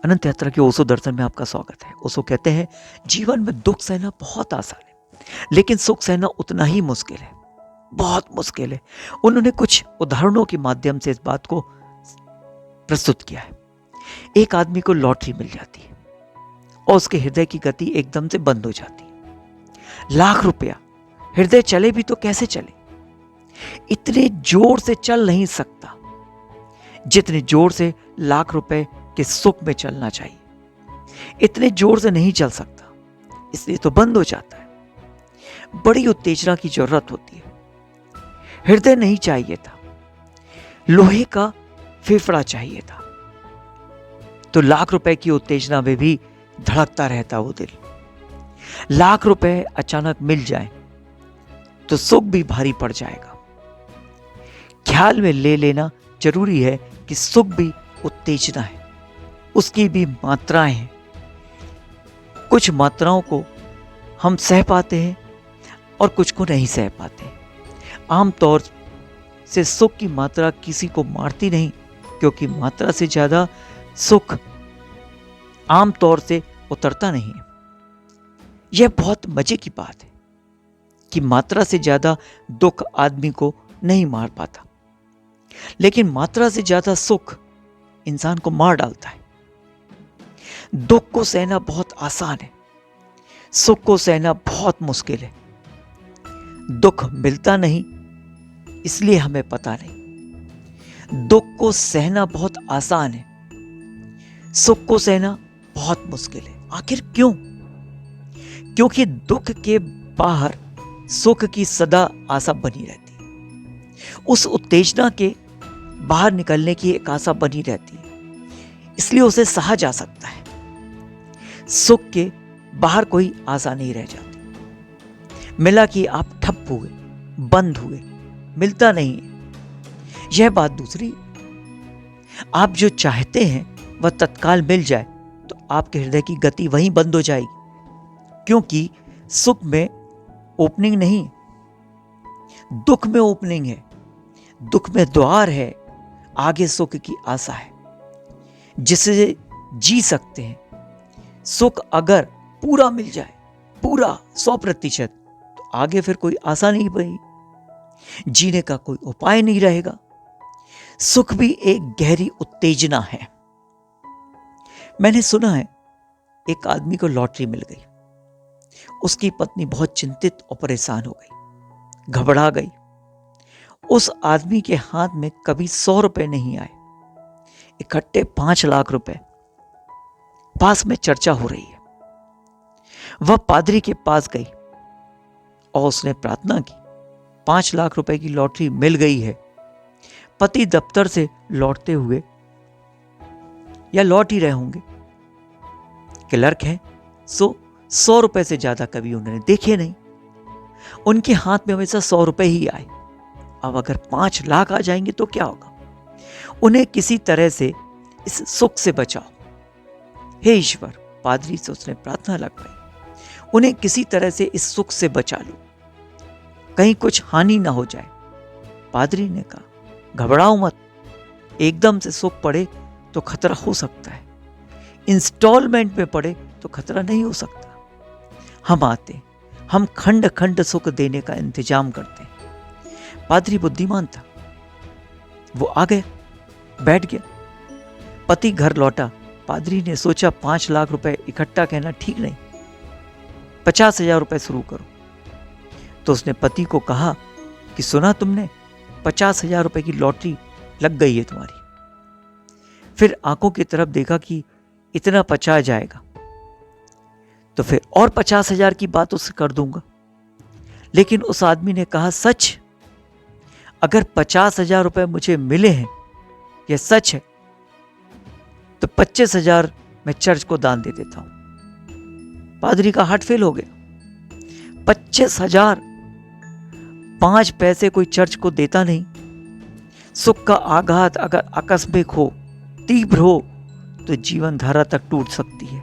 अनंत यात्रा के ओशो दर्शन में आपका स्वागत है। ओशो कहते हैं, जीवन में दुख सहना बहुत आसान है, लेकिन सुख सहना उतना ही मुश्किल है, बहुत मुश्किल है। उन्होंने कुछ उदाहरणों के माध्यम से इस बात को प्रस्तुत किया है। एक आदमी को लॉटरी मिल जाती है और उसके हृदय की गति एकदम से बंद हो जाती है। लाख रुपया, हृदय चले भी तो कैसे चले, इतने जोर से चल नहीं सकता जितने जोर से लाख रुपए के सुख में चलना चाहिए। इतने जोर से नहीं चल सकता, इसलिए तो बंद हो जाता है। बड़ी उत्तेजना की जरूरत होती है। हृदय नहीं चाहिए था, लोहे का फेफड़ा चाहिए था। तो लाख रुपए की उत्तेजना में भी धड़कता रहता वो दिल। लाख रुपए अचानक मिल जाए तो सुख भी भारी पड़ जाएगा। ख्याल में ले लेना जरूरी है कि सुख भी उत्तेजना है, उसकी भी मात्राएं हैं। कुछ मात्राओं को हम सह पाते हैं और कुछ को नहीं सह पाते। आमतौर से सुख की मात्रा किसी को मारती नहीं, क्योंकि मात्रा से ज्यादा सुख आमतौर से उतरता नहीं है। यह बहुत मजे की बात है कि मात्रा से ज्यादा दुख आदमी को नहीं मार पाता, लेकिन मात्रा से ज्यादा सुख इंसान को मार डालता है। दुख को सहना बहुत आसान है, सुख को सहना बहुत मुश्किल है। दुख मिलता नहीं, इसलिए हमें पता नहीं। दुख को सहना बहुत आसान है, सुख को सहना बहुत मुश्किल है। आखिर क्यों? क्योंकि दुख के बाहर सुख की सदा आशा बनी रहती है। उस उत्तेजना के बाहर निकलने की एक आशा बनी रहती है, इसलिए उसे सहा जा सकता है। सुख के बाहर कोई आशा नहीं रह जाती। मिला कि आप ठप हुए, बंद हुए, मिलता नहीं है, यह बात दूसरी। आप जो चाहते हैं वह तत्काल मिल जाए तो आपके हृदय की गति वहीं बंद हो जाएगी, क्योंकि सुख में ओपनिंग नहीं, दुख में ओपनिंग है। दुख में द्वार है, आगे सुख की आशा है, जिसे जी सकते हैं। सुख अगर पूरा मिल जाए, पूरा 100%, तो आगे फिर कोई आशा नहीं बनी, जीने का कोई उपाय नहीं रहेगा। सुख भी एक गहरी उत्तेजना है। मैंने सुना है, एक आदमी को लॉटरी मिल गई। उसकी पत्नी बहुत चिंतित और परेशान हो गई, घबरा गई। उस आदमी के हाथ में कभी 100 रुपए नहीं आए, इकट्ठे 5 लाख रुपए। पास में चर्चा हो रही है। वह पादरी के पास गई और उसने प्रार्थना की, 5 लाख रुपए की लॉटरी मिल गई है। पति दफ्तर से लौटते हुए या लौट ही रहे होंगे, क्लर्क हैं, 100 रुपए से ज्यादा कभी उन्होंने देखे नहीं। उनके हाथ में हमेशा 100 रुपए ही आए। अब अगर 5 लाख आ जाएंगे तो क्या होगा? उन्हें किसी तरह से इस सुख से बचाओ, हे ईश्वर। पादरी से उसने प्रार्थना लगवाई, उन्हें किसी तरह से इस सुख से बचा लो, कहीं कुछ हानि ना हो जाए। पादरी ने कहा, घबराओ मत, एकदम से सुख पड़े तो खतरा हो सकता है, इंस्टॉलमेंट में पड़े तो खतरा नहीं हो सकता। हम आते, हम खंड खंड सुख देने का इंतजाम करते हैं। पादरी बुद्धिमान था, वो आ गया, बैठ गया। पति घर लौटा। पादरी ने सोचा 5 लाख रुपए इकट्ठा कहना ठीक नहीं, 50,000 रुपए शुरू करो। तो उसने पति को कहा कि सुना तुमने, 50,000 रुपए की लॉटरी लग गई है तुम्हारी। फिर आंखों की तरफ देखा कि इतना 50 जाएगा तो फिर और 50,000 की बात उससे कर दूंगा। लेकिन उस आदमी ने कहा, सच, अगर 50,000 रुपए मुझे मिले हैं, यह सच है, तो 25,000 मैं चर्च को दान दे देता हूं। पादरी का हार्ट फेल हो गया। 25,000, 5 पैसे कोई चर्च को देता नहीं। सुख का आघात अगर आकस्मिक हो, तीव्र हो, तो जीवन धारा तक टूट सकती है।